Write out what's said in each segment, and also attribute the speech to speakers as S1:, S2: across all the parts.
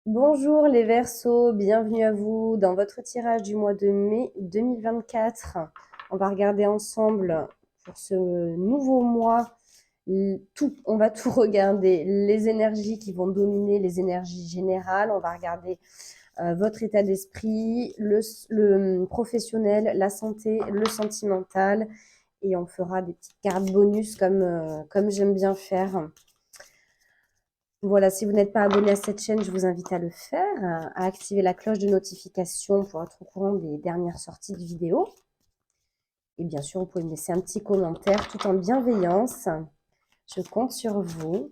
S1: Bonjour les Verseaux, bienvenue à vous dans votre tirage du mois de mai 2024. On va regarder ensemble pour ce nouveau mois on va tout regarder, les énergies qui vont dominer, les énergies générales. On va regarder votre état d'esprit, le professionnel, la santé, le sentimental, et on fera des petites cartes bonus comme j'aime bien faire. Voilà, si vous n'êtes pas abonné à cette chaîne, je vous invite à le faire, à activer la cloche de notification pour être au courant des dernières sorties de vidéos. Et bien sûr, vous pouvez me laisser un petit commentaire tout en bienveillance. Je compte sur vous.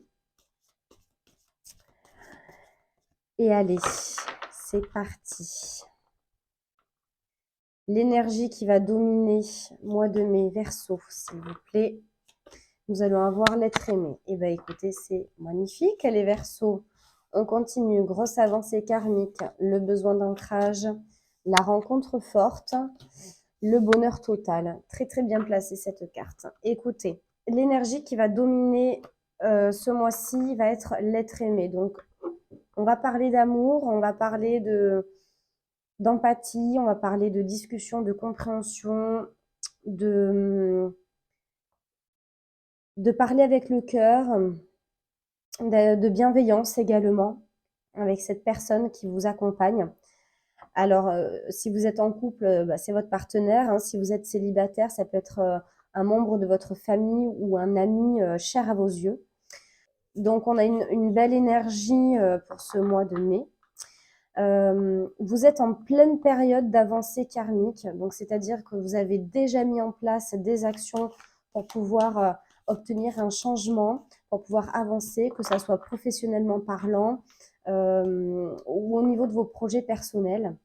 S1: Et allez, c'est parti. L'énergie qui va dominer mois de mai, Verseau, s'il vous plaît. Nous allons avoir l'être aimé. Et bien écoutez, c'est magnifique, les Verseaux. On continue, grosse avancée karmique, le besoin d'ancrage, la rencontre forte, le bonheur total. Très très bien placée cette carte. Écoutez, l'énergie qui va dominer ce mois-ci va être l'être aimé. Donc on va parler d'amour, on va parler d'empathie, on va parler de discussion, de compréhension, de parler avec le cœur, de bienveillance également avec cette personne qui vous accompagne. Alors, si vous êtes en couple, c'est votre partenaire, hein. Si vous êtes célibataire, ça peut être un membre de votre famille ou un ami cher à vos yeux. Donc, on a une belle énergie pour ce mois de mai. Vous êtes en pleine période d'avancée karmique, donc c'est-à-dire que vous avez déjà mis en place des actions pour pouvoir obtenir un changement, pour pouvoir avancer, que ça soit professionnellement parlant ou au niveau de vos projets personnels.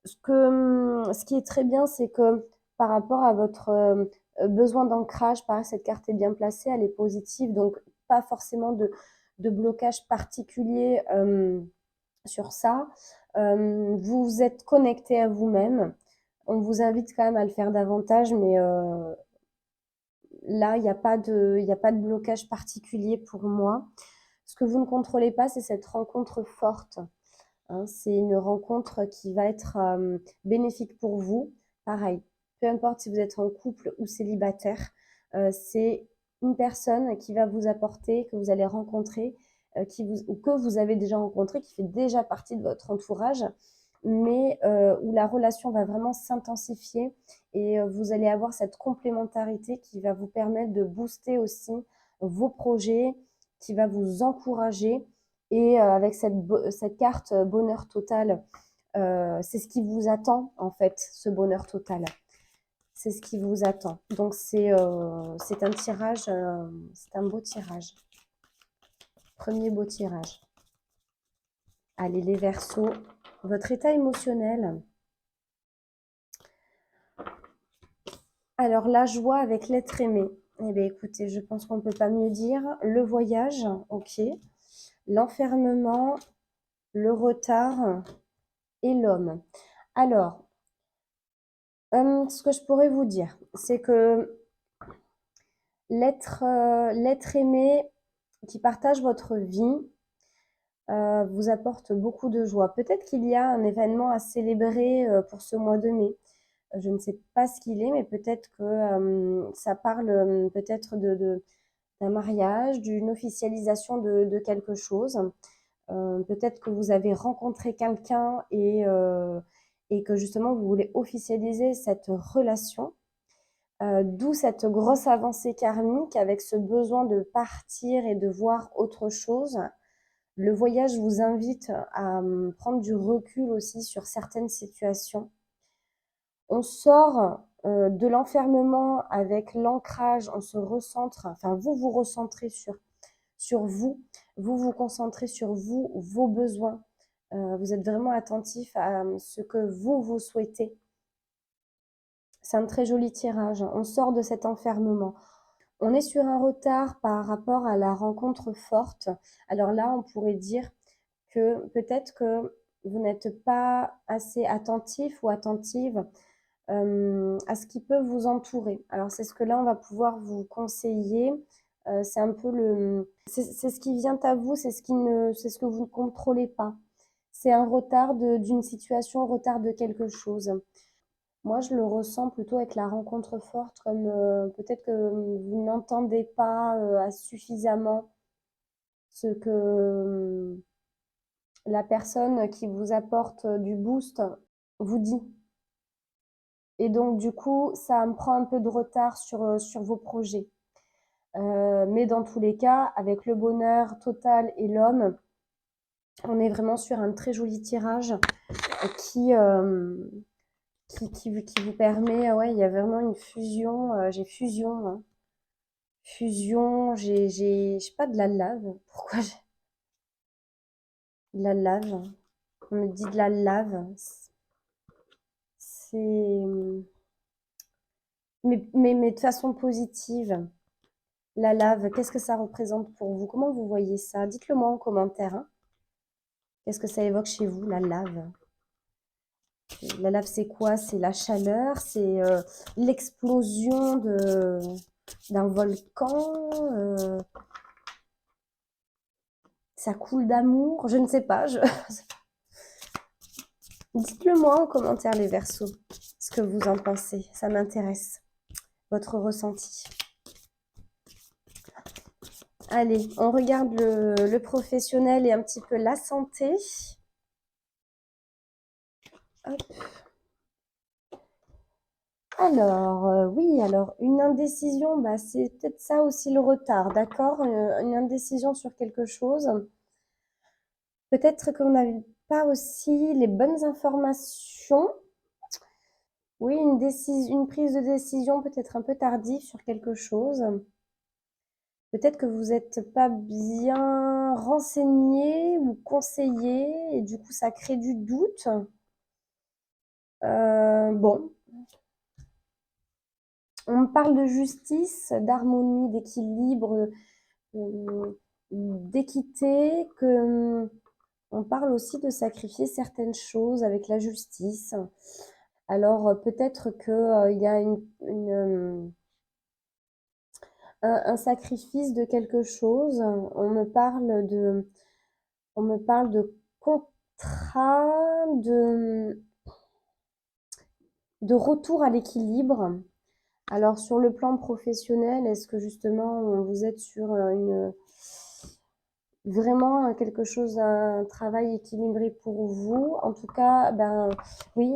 S1: Ce qui est très bien, c'est que par rapport à votre besoin d'ancrage, pareil, cette carte est bien placée, elle est positive, donc pas forcément de blocage particulier sur ça. Vous vous êtes connecté à vous-même. On vous invite quand même à le faire davantage, mais là, il n'y a pas de blocage particulier pour moi. Ce que vous ne contrôlez pas, c'est cette rencontre forte. Hein. C'est une rencontre qui va être bénéfique pour vous. Pareil, peu importe si vous êtes en couple ou célibataire, c'est une personne qui va vous apporter, que vous allez rencontrer, ou que vous avez déjà rencontré, qui fait déjà partie de votre entourage, mais où la relation va vraiment s'intensifier et vous allez avoir cette complémentarité qui va vous permettre de booster aussi vos projets, qui va vous encourager. Et avec cette carte bonheur total, c'est ce qui vous attend en fait, ce bonheur total. C'est ce qui vous attend. Donc c'est un tirage, c'est un beau tirage. Premier beau tirage. Allez les Verseaux, votre état émotionnel. Alors la joie avec l'être aimé. Eh bien écoutez, je pense qu'on ne peut pas mieux dire. Le voyage, ok. L'enfermement, le retard et l'homme. Alors, ce que je pourrais vous dire, c'est que l'être aimé qui partage votre vie vous apporte beaucoup de joie. Peut-être qu'il y a un événement à célébrer pour ce mois de mai. Je ne sais pas ce qu'il est, mais peut-être que ça parle peut-être d'un mariage, d'une officialisation de quelque chose. Peut-être que vous avez rencontré quelqu'un et que justement vous voulez officialiser cette relation. D'où cette grosse avancée karmique avec ce besoin de partir et de voir autre chose. Le voyage vous invite à prendre du recul aussi sur certaines situations. On sort de l'enfermement avec l'ancrage, on se recentre, enfin vous vous recentrez sur vous, vous vous concentrez sur vous, vos besoins. Vous êtes vraiment attentif à ce que vous souhaitez. C'est un très joli tirage. On sort de cet enfermement. On est sur un retard par rapport à la rencontre forte. Alors là, on pourrait dire que peut-être que vous n'êtes pas assez attentif ou attentive à ce qui peut vous entourer. Alors c'est ce que là, on va pouvoir vous conseiller C'est un peu c'est ce qui vient à vous, c'est ce que vous ne contrôlez pas. C'est un retard d'une situation, un retard de quelque chose. Moi, je le ressens plutôt avec la rencontre forte, comme peut-être que vous n'entendez pas suffisamment ce que la personne qui vous apporte du boost vous dit. Et donc, du coup, ça me prend un peu de retard sur vos projets. Mais dans tous les cas, avec le bonheur total et l'homme, on est vraiment sur un très joli tirage qui, euh, qui vous permet, ouais, il y a vraiment une fusion, j'ai fusion, hein. Fusion, je sais pas, de la lave. Pourquoi j'ai de la lave? On me dit de la lave. C'est, mais de façon positive. La lave, qu'est-ce que ça représente pour vous? Comment vous voyez ça? Dites-le moi en commentaire, hein. Qu'est-ce que ça évoque chez vous, la lave? La lave, c'est quoi? C'est la chaleur, c'est l'explosion d'un volcan, ça coule d'amour, je ne sais pas. Dites-le moi en commentaire, les Verseaux, ce que vous en pensez. Ça m'intéresse, votre ressenti. Allez, on regarde le professionnel et un petit peu la santé. Hop. Alors, oui, alors une indécision, bah, c'est peut-être ça aussi le retard, d'accord? Une indécision sur quelque chose. Peut-être qu'on n'avait pas aussi les bonnes informations. Oui, une prise de décision peut-être un peu tardive sur quelque chose. Peut-être que vous n'êtes pas bien renseigné ou conseillé et du coup ça crée du doute. Bon, on me parle de justice, d'harmonie, d'équilibre, d'équité, que on parle aussi de sacrifier certaines choses avec la justice. Alors peut-être que il y a un sacrifice de quelque chose. On me parle de contrat, de retour à l'équilibre. Alors sur le plan professionnel, est-ce que justement vous êtes sur vraiment quelque chose, un travail équilibré pour vous? En tout cas, ben oui,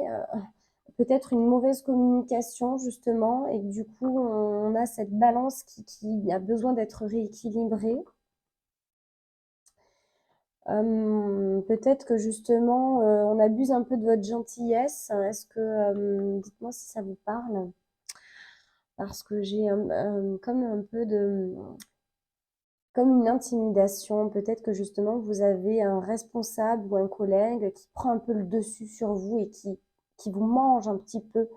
S1: peut-être une mauvaise communication justement, et que du coup on a cette balance qui a besoin d'être rééquilibrée. Peut-être que justement on abuse un peu de votre gentillesse. Est-ce que, dites-moi si ça vous parle, parce que j'ai comme un peu comme une intimidation. Peut-être que justement vous avez un responsable ou un collègue qui prend un peu le dessus sur vous et qui vous mange un petit peu,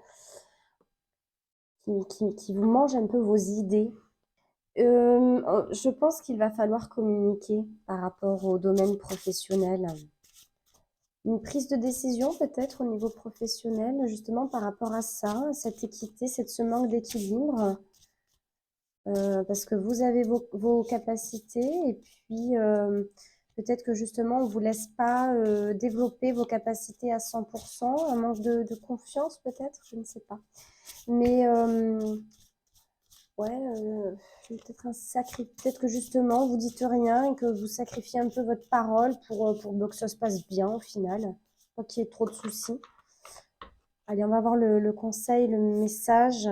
S1: qui vous mange un peu vos idées. Je pense qu'il va falloir communiquer par rapport au domaine professionnel. Une prise de décision peut-être au niveau professionnel, justement par rapport à ça, cette équité, ce manque d'équilibre. Parce que vous avez vos capacités et puis peut-être que justement on ne vous laisse pas développer vos capacités à 100%, un manque de confiance peut-être, je ne sais pas. Mais ouais, peut-être que justement vous dites rien et que vous sacrifiez un peu votre parole pour que ça se passe bien au final, pas qu'il y ait trop de soucis. Allez, on va voir le conseil, le message.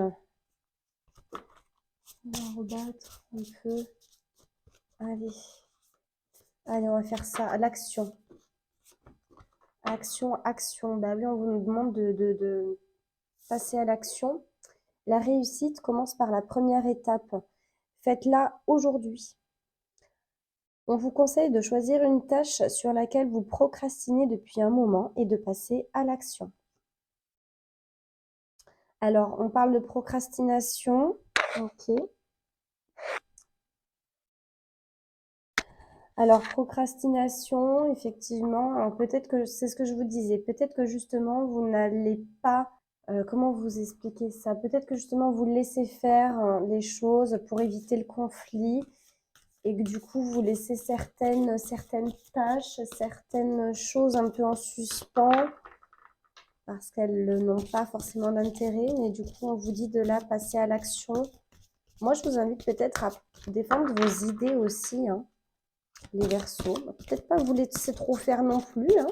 S1: On va rebattre un peu. Allez. Allez, on va faire ça. L'action. Action, action. Bah oui, on vous demande de passer à l'action. La réussite commence par la première étape. Faites-la aujourd'hui. On vous conseille de choisir une tâche sur laquelle vous procrastinez depuis un moment et de passer à l'action. Alors, on parle de procrastination. Ok. Alors, procrastination, effectivement, peut-être que c'est ce que je vous disais. Peut-être que justement, vous n'allez pas Comment vous expliquer ça? Peut-être que justement vous laissez faire les choses pour éviter le conflit et que du coup vous laissez certaines tâches, certaines choses un peu en suspens parce qu'elles n'ont pas forcément d'intérêt, mais du coup on vous dit de là passer à l'action. Moi je vous invite peut-être à défendre vos idées aussi, hein, les Verseaux. Peut-être pas vous laisser trop faire non plus, hein.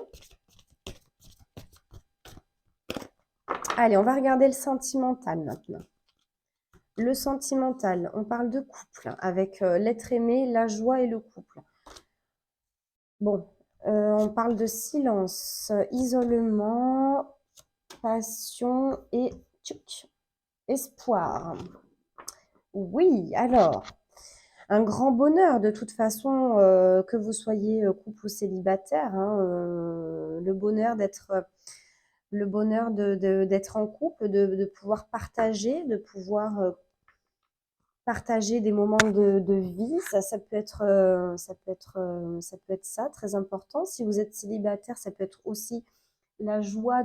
S1: Allez, on va regarder le sentimental maintenant. Le sentimental, on parle de couple avec l'être aimé, la joie et le couple. Bon, on parle de silence, isolement, passion et espoir. Oui, alors, un grand bonheur de toute façon, que vous soyez couple ou célibataire, hein, le bonheur d'être en couple, de pouvoir partager, de pouvoir partager des moments de vie, ça peut être, ça peut être ça, très important. Si vous êtes célibataire, ça peut être aussi la joie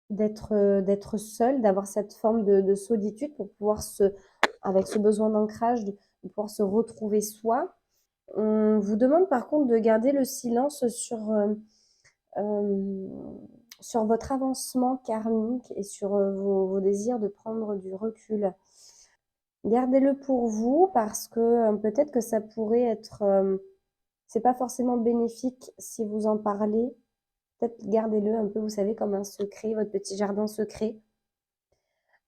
S1: d'être seul, d'avoir cette forme de solitude pour pouvoir avec ce besoin d'ancrage, de pouvoir se retrouver soi. On vous demande par contre de garder le silence euh, sur votre avancement karmique et sur vos désirs de prendre du recul. Gardez-le pour vous parce que peut-être que ça pourrait être, c'est pas forcément bénéfique si vous en parlez. Peut-être gardez-le un peu, vous savez, comme un secret, votre petit jardin secret.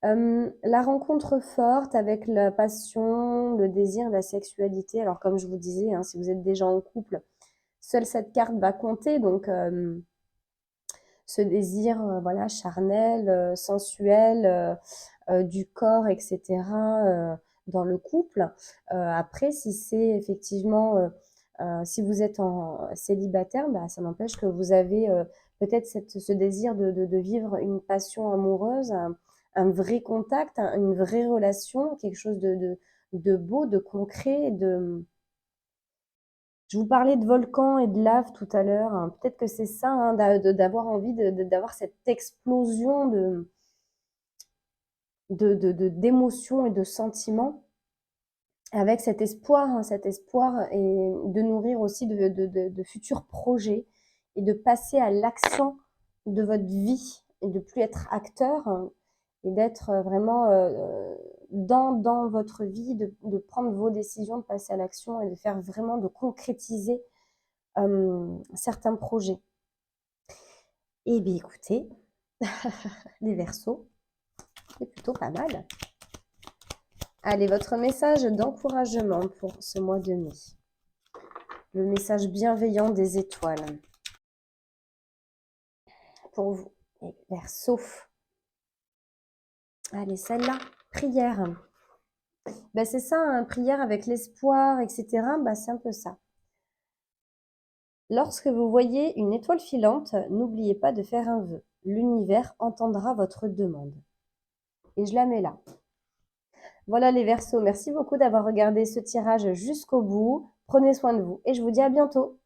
S1: La rencontre forte avec la passion, le désir, la sexualité. Alors comme je vous disais, hein, si vous êtes déjà en couple, seule cette carte va compter. Donc ce désir, voilà, charnel, sensuel, du corps, etc. Dans le couple. Après, si c'est effectivement, si vous êtes en célibataire, bah, ça n'empêche que vous avez peut-être ce désir de vivre une passion amoureuse, un vrai contact, une vraie relation, quelque chose de beau, de concret, je vous parlais de volcan et de lave tout à l'heure, hein. Peut-être que c'est ça, hein, d'avoir envie d'avoir cette explosion d'émotions et de sentiments avec cet espoir et de nourrir aussi de futurs projets et de passer à l'action de votre vie et de plus être acteur, hein, et d'être vraiment dans votre vie, de prendre vos décisions, de passer à l'action et de faire vraiment, de concrétiser certains projets. Eh bien, écoutez, les Verseaux, c'est plutôt pas mal. Allez, votre message d'encouragement pour ce mois de mai. Le message bienveillant des étoiles. Pour vous, les Verseaux. Allez, celle-là, prière. Ben, c'est ça, hein, prière avec l'espoir, etc. Ben, c'est un peu ça. Lorsque vous voyez une étoile filante, n'oubliez pas de faire un vœu. L'univers entendra votre demande. Et je la mets là. Voilà les Verseaux, merci beaucoup d'avoir regardé ce tirage jusqu'au bout. Prenez soin de vous et je vous dis à bientôt.